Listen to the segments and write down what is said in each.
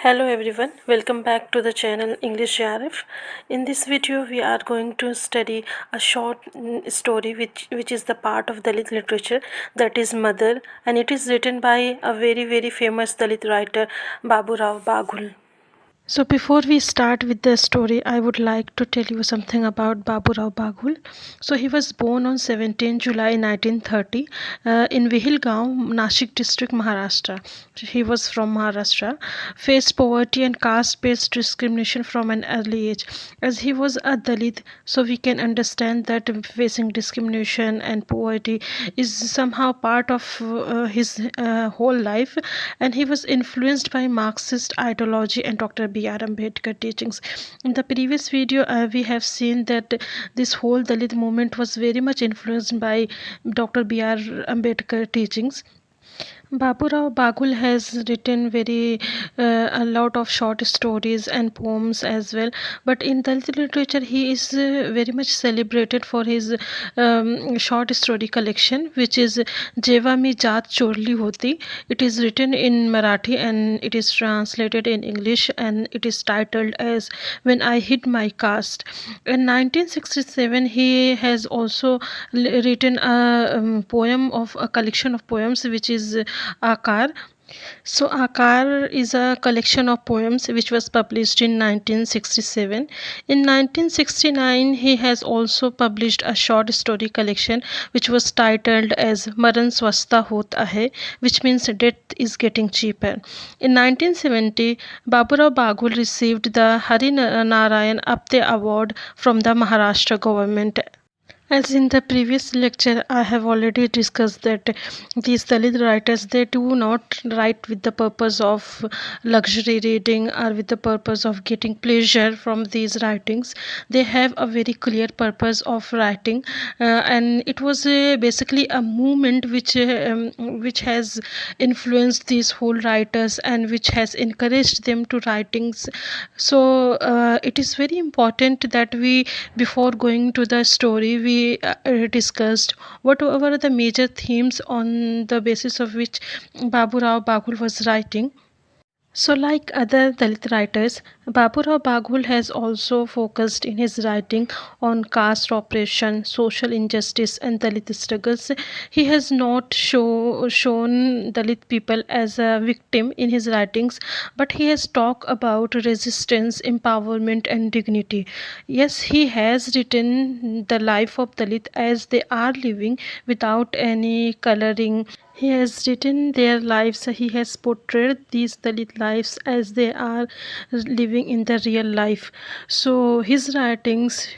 Hello everyone, welcome back to the channel English JRF. In this video we are going to study a short story which is the part of Dalit literature, that is Mother, and it is written by a very famous Dalit writer Babu Rao Baghul. So before we start with the story, I would like to tell you something about Babu Rao Baghul. So he was born on 17 July 1930 in Vihilgaon, Nashik district, Maharashtra. He was from Maharashtra. Faced poverty and caste-based discrimination from an early age. As he was a Dalit, so we can understand that facing discrimination and poverty is somehow part of his whole life, and he was influenced by Marxist ideology and Dr. B.R. Ambedkar teachings. In the previous video, we have seen that this whole Dalit movement was very much influenced by Dr. B.R. Ambedkar teachings. Babu Rao Baghul has written a lot of short stories and poems as well. But in Dalit literature, he is very much celebrated for his short story collection, which is Jeva Mi Jaat Chorli Hoti. It is written in Marathi and it is translated in English, and it is titled as When I Hid My Caste. In 1967, he has also written a poem of a collection of poems, which is Akar. So Akar is a collection of poems which was published in 1967. In 1969, he has also published a short story collection which was titled as Maran Swasta Hot Ahe, which means death is getting cheaper. In 1970, Baburao Baghul received the Hari Narayan Apte Award from the Maharashtra government. As in the previous lecture, I have already discussed that these Dalit writers, they do not write with the purpose of luxury reading or with the purpose of getting pleasure from these writings. They have a very clear purpose of writing, and it was basically a movement which has influenced these whole writers and which has encouraged them to writings. So it is very important that we, before going to the story, we discussed what were the major themes on the basis of which Babu Rao Baghul was writing. So, like other Dalit writers, Baburao Baghul has also focused in his writing on caste oppression, social injustice, and Dalit struggles. He has not shown Dalit people as a victim in his writings, but he has talked about resistance, empowerment, and dignity. Yes, he has written the life of Dalit as they are living without any coloring. He has written their lives, he has portrayed these Dalit lives as they are living in the real life. So his writings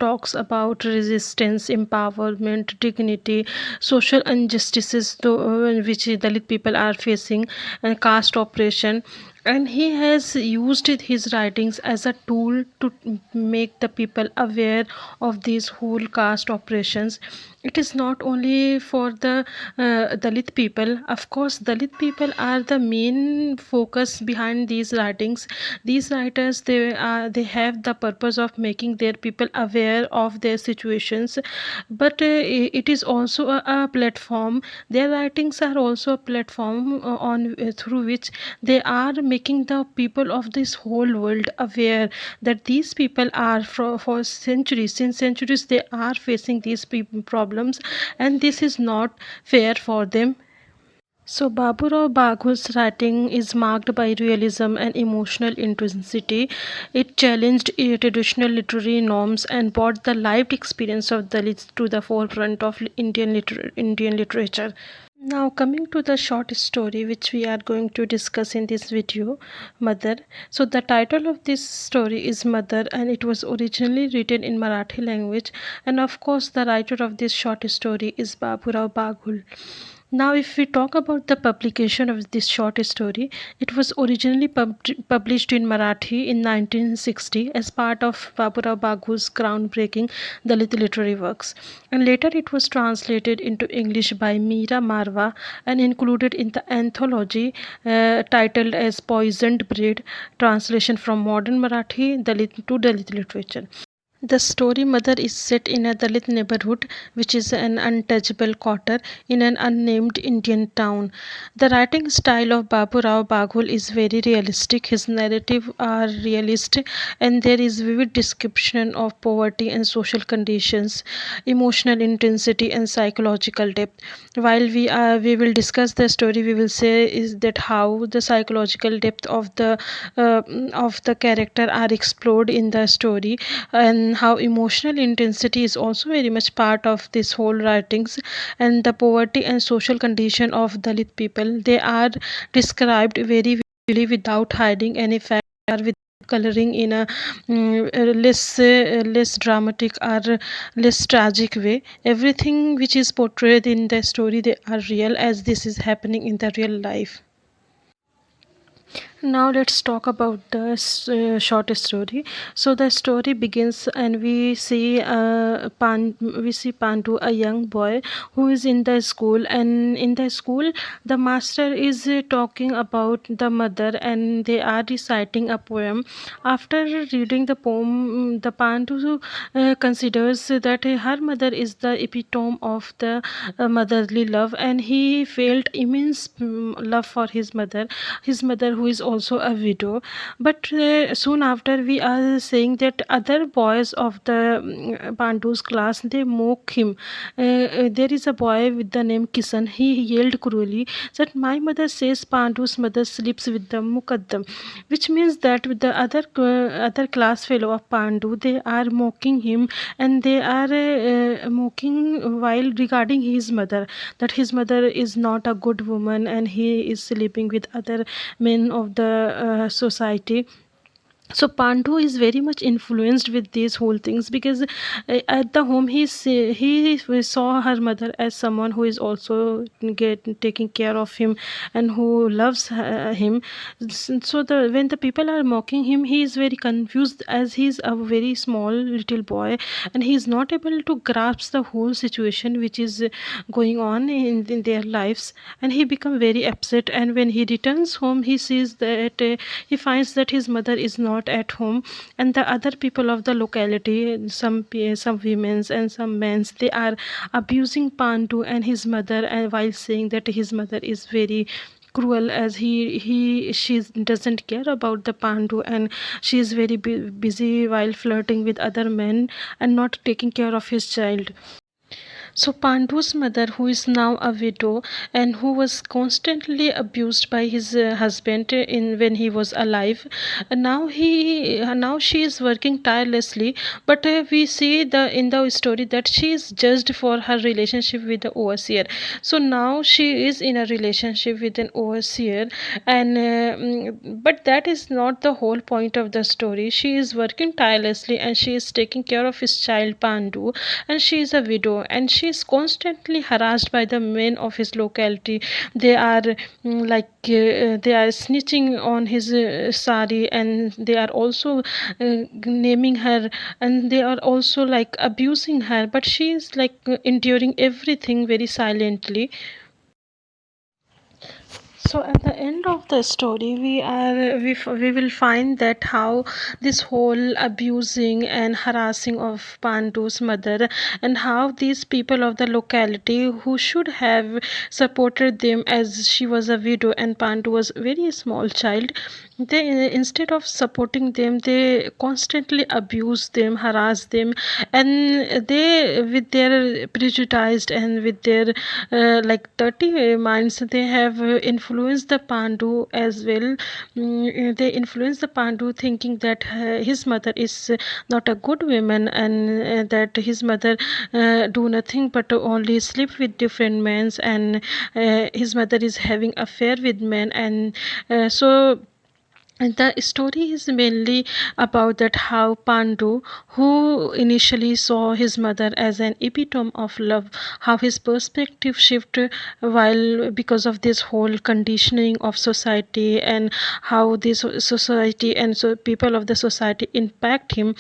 talks about resistance, empowerment, dignity, social injustices which Dalit people are facing, and caste oppression. And he has used his writings as a tool to make the people aware of these whole caste oppressions. It is not only for the Dalit people. Of course, Dalit people are the main focus behind these writings. These writers, they have the purpose of making their people aware of their situations, but it is also a platform. Their writings are also a platform on through which they are making the people of this whole world aware that these people are for centuries, since centuries they are facing these problems, and this is not fair for them. So Baburao Baghul's writing is marked by realism and emotional intensity. It challenged traditional literary norms and brought the lived experience of Dalits to the forefront of Indian literature. Now coming to the short story which we are going to discuss in this video, Mother. So the title of this story is Mother, and it was originally written in Marathi language, and of course the writer of this short story is Baburao Baghul. Now, if we talk about the publication of this short story, it was originally published in Marathi in 1960 as part of Baburao Baghul's groundbreaking Dalit literary works. And later it was translated into English by Meera Marwa and included in the anthology titled as Poisoned Bread, translation from modern Marathi Dalit to Dalit literature. The story Mother is set in a Dalit neighborhood, which is an untouchable quarter in an unnamed Indian town. The writing style of Babu Rao Baghul is very realistic. His narrative are realist, and there is vivid description of poverty and social conditions, emotional intensity and psychological depth. While we will discuss the story, we will say is that how the psychological depth uh, of the character are explored in the story, and how emotional intensity is also very much part of this whole writings, and the poverty and social condition of Dalit people, they are described very vividly without hiding any fact or with coloring in a less dramatic or less tragic way. Everything which is portrayed in the story, they are real as this is happening in the real life. Now let's talk about the short story. So the story begins, and we see Pandu, a young boy who is in the school, and in the school the master is talking about the mother, and they are reciting a poem. After reading the poem, the Pandu considers that her mother is the epitome of the motherly love, and he felt immense love for his mother who is also a widow. But soon after, we are saying that other boys of the Pandu's class, they mock him. There is a boy with the name Kisan. He yelled cruelly that my mother says Pandu's mother sleeps with the Mukaddam, which means that with the other class fellow of Pandu, they are mocking him, and they are mocking while regarding his mother, that his mother is not a good woman and he is sleeping with other men of the society. So Pandu is very much influenced with these whole things, because at the home he saw her mother as someone who is also taking care of him and who loves him. So when the people are mocking him, he is very confused as he is a very small little boy, and he is not able to grasp the whole situation which is going on in their lives, and he become very upset. And when he returns home, he sees that he finds that his mother is not at home, and the other people of the locality, some women's and some men's, they are abusing Pandu and his mother, and while saying that his mother is very cruel, as she doesn't care about the Pandu, and she is very busy while flirting with other men and not taking care of his child. So Pandu's mother, who is now a widow and who was constantly abused by his husband in when he was alive, now she is working tirelessly. But we see the in the story that she is judged for her relationship with the overseer. So now she is in a relationship with an overseer, and but that is not the whole point of the story. She is working tirelessly and she is taking care of his child Pandu, and she is a widow, and she is constantly harassed by the men of his locality. They are they are snitching on his sari, and they are also naming her, and they are also like abusing her, but she is like enduring everything very silently. So at the end of the story, we will find that how this whole abusing and harassing of Pandu's mother, and how these people of the locality who should have supported them, as she was a widow and Pandu was a very small child, they instead of supporting them, they constantly abuse them, harass them, and they with their prejudiced and with their like dirty minds, they have influenced the Pandu as well. They influence the Pandu thinking that his mother is not a good woman, and that his mother do nothing but only sleep with different men, and his mother is having affair with men, and the story is mainly about that how Pandu, who initially saw his mother as an epitome of love, how his perspective shifted while because of this whole conditioning of society, and how this society and so people of the society impact him.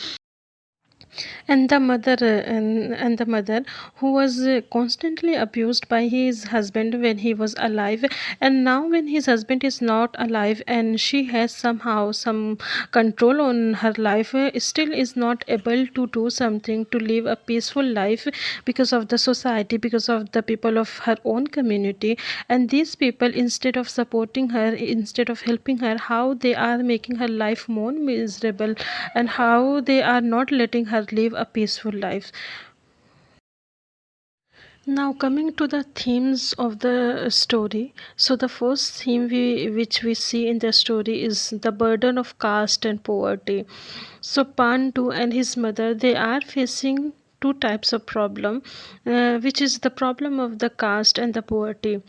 And the mother who was constantly abused by his husband when he was alive, and now when his husband is not alive and she has somehow some control on her life, still is not able to do something to live a peaceful life because of the society, because of the people of her own community. And these people, instead of supporting her, instead of helping her, how they are making her life more miserable, and how they are not letting her live a peaceful life. Now coming to the themes of the story. So the first theme which we see in the story is the burden of caste and poverty. So Pandu and his mother, they are facing two types of problem, which is the problem of the caste and the poverty.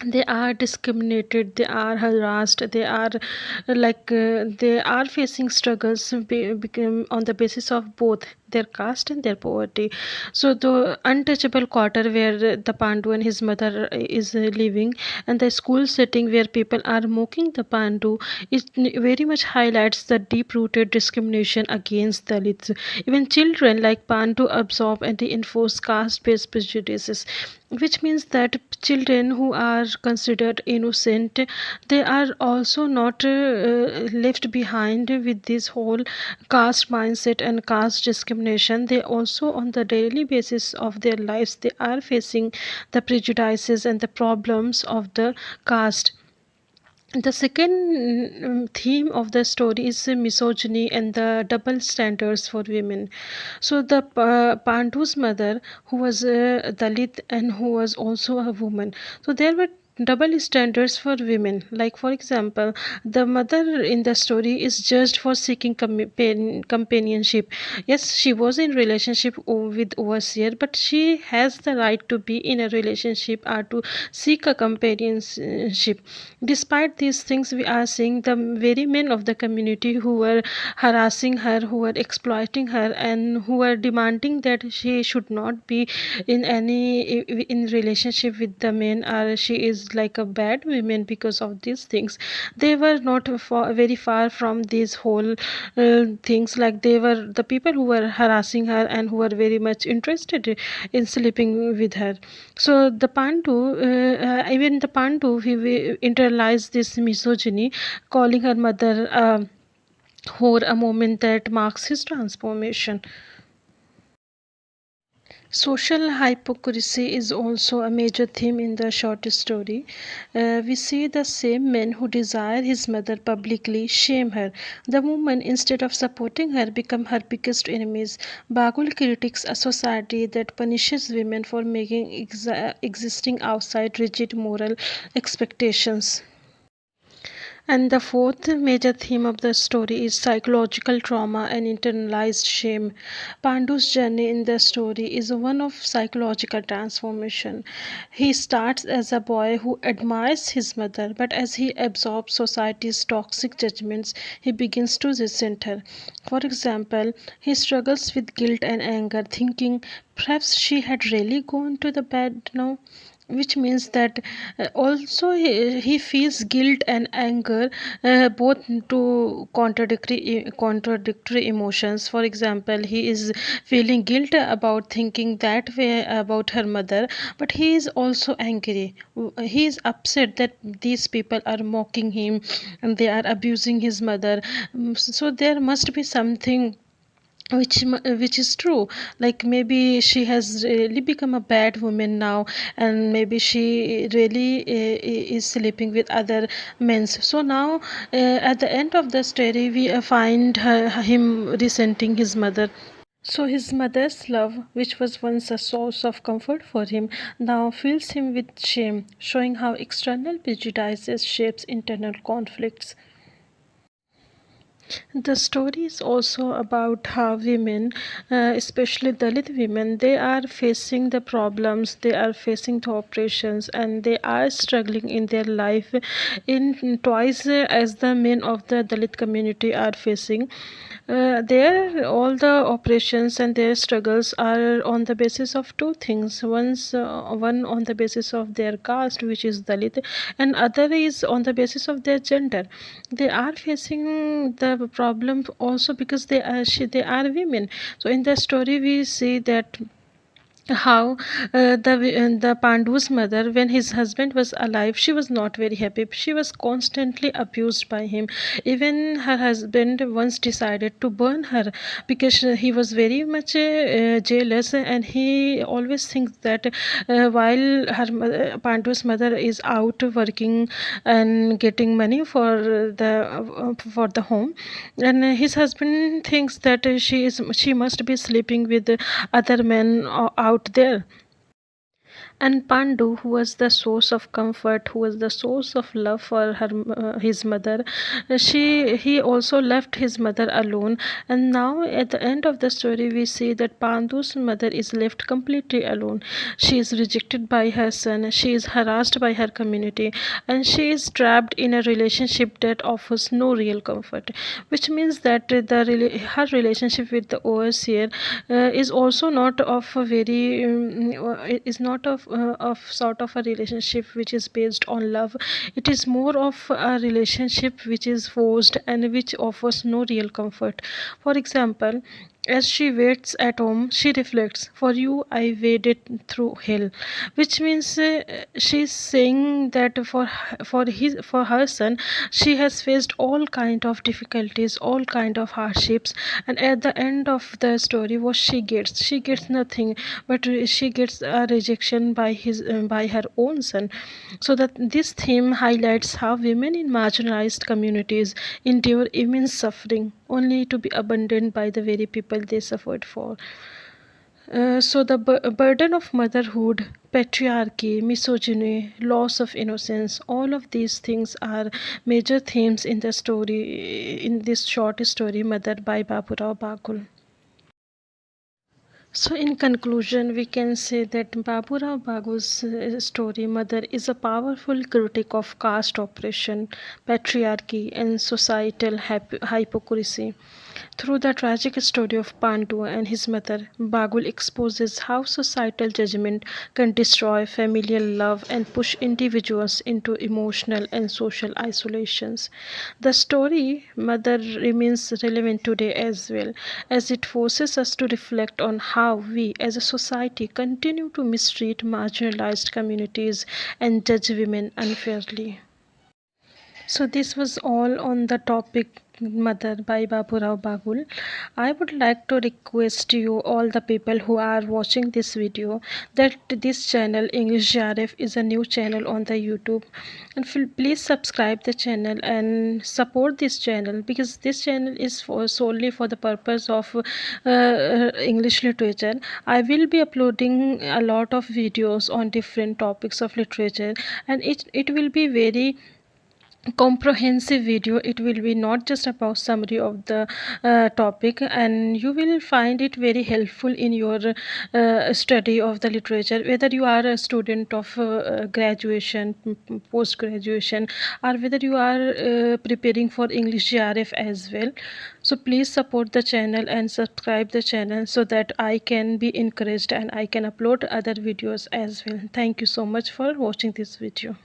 They are discriminated, they are harassed, they are they are facing struggles become on the basis of both their caste and their poverty. So the untouchable quarter where the Pandu and his mother is living, and the school setting where people are mocking the Pandu, it very much highlights the deep rooted discrimination against Dalits. Even children like Pandu absorb and reinforce caste based prejudices, which means that children who are considered innocent, they are also not left behind with this whole caste mindset and caste discrimination. They also on the daily basis of their lives, they are facing the prejudices and the problems of the caste. The second theme of the story is misogyny and the double standards for women. So the Pandu's mother, who was a Dalit and who was also a woman, so there were double standards for women. Like for example, the mother in the story is judged for seeking companionship. Yes, she was in relationship with overseer, but she has the right to be in a relationship or to seek a companionship. Despite these things, we are seeing the very men of the community who were harassing her, who were exploiting her, and who were demanding that she should not be in any in relationship with the men, or she is like a bad woman because of these things. They were not very far from these whole things. Like they were the people who were harassing her and who were very much interested in sleeping with her. So the Pandu, even the Pandu, he internalized this misogyny, calling her mother whore, a moment that marks his transformation. Social hypocrisy is also a major theme in the short story. We see the same men who desire his mother publicly shame her. The woman, instead of supporting her, become her biggest enemies. Bagul critiques a society that punishes women for making existing outside rigid moral expectations. And the fourth major theme of the story is psychological trauma and internalized shame. Pandu's journey in the story is one of psychological transformation. He starts as a boy who admires his mother, but as he absorbs society's toxic judgments, he begins to resent her. For example, he struggles with guilt and anger, thinking perhaps she had really gone to the bed now, which means that also he feels guilt and anger, both to contradictory emotions. For example, he is feeling guilt about thinking that way about her mother, but he is also angry. He is upset that these people are mocking him and they are abusing his mother. So there must be something which is true. Like maybe she has really become a bad woman now, and maybe she really is sleeping with other men. So now at the end of the story, we find him resenting his mother. So his mother's love, which was once a source of comfort for him, now fills him with shame, showing how external prejudices shapes internal conflicts. The story is also about how women, especially Dalit women, they are facing the problems, they are facing the oppressions, and they are struggling in their life in twice as the men of the Dalit community are facing. There, all the operations and their struggles are on the basis of two things. One on the basis of their caste, which is Dalit, and other is on the basis of their gender. They are facing the problem also because they are women. So in the story we see that how the Pandu's mother, when his husband was alive, she was not very happy. She was constantly abused by him. Even her husband once decided to burn her because he was very much jealous, and he always thinks that while Pandu's mother is out working and getting money for the home, and his husband thinks that she must be sleeping with other men out there. And Pandu, who was the source of comfort, who was the source of love for his mother, he also left his mother alone. And now, at the end of the story, we see that Pandu's mother is left completely alone. She is rejected by her son, she is harassed by her community, and she is trapped in a relationship that offers no real comfort. Which means that her relationship with the overseer is also not of a very is not of sort of a relationship which is based on love. It is more of a relationship which is forced and which offers no real comfort. For example, as she waits at home, she reflects, "For you, I waded through hell," which means she's saying that for her son, she has faced all kind of difficulties, all kind of hardships, and at the end of the story, what she gets nothing, but she gets a rejection by her own son. So that this theme highlights how women in marginalized communities endure immense suffering only to be abandoned by the very people they suffered for. So the burden of motherhood, patriarchy, misogyny, loss of innocence, all of these things are major themes in the story, in this short story, Mother by Baburao Bagul. So, in conclusion, we can say that Baburao Bagu's story, Mother, is a powerful critique of caste oppression, patriarchy, and societal hypocrisy. Through the tragic story of Pandu and his mother, Bagul exposes how societal judgment can destroy familial love and push individuals into emotional and social isolations. The story, Mother, remains relevant today as well, as it forces us to reflect on how we as a society continue to mistreat marginalized communities and judge women unfairly. So this was all on the topic Mother by Baburao Bagul. I would like to request you, all the people who are watching this video, that this channel English JRF is a new channel on the YouTube, and please subscribe the channel and support this channel, because this channel is solely for the purpose of English literature. I will be uploading a lot of videos on different topics of literature, and it will be very comprehensive video. It will be not just about summary of the topic, and you will find it very helpful in your study of the literature, whether you are a student of graduation, post graduation, or whether you are preparing for English GRF as well. So please support the channel and subscribe the channel so that I can be encouraged and I can upload other videos as well. Thank you so much for watching this video.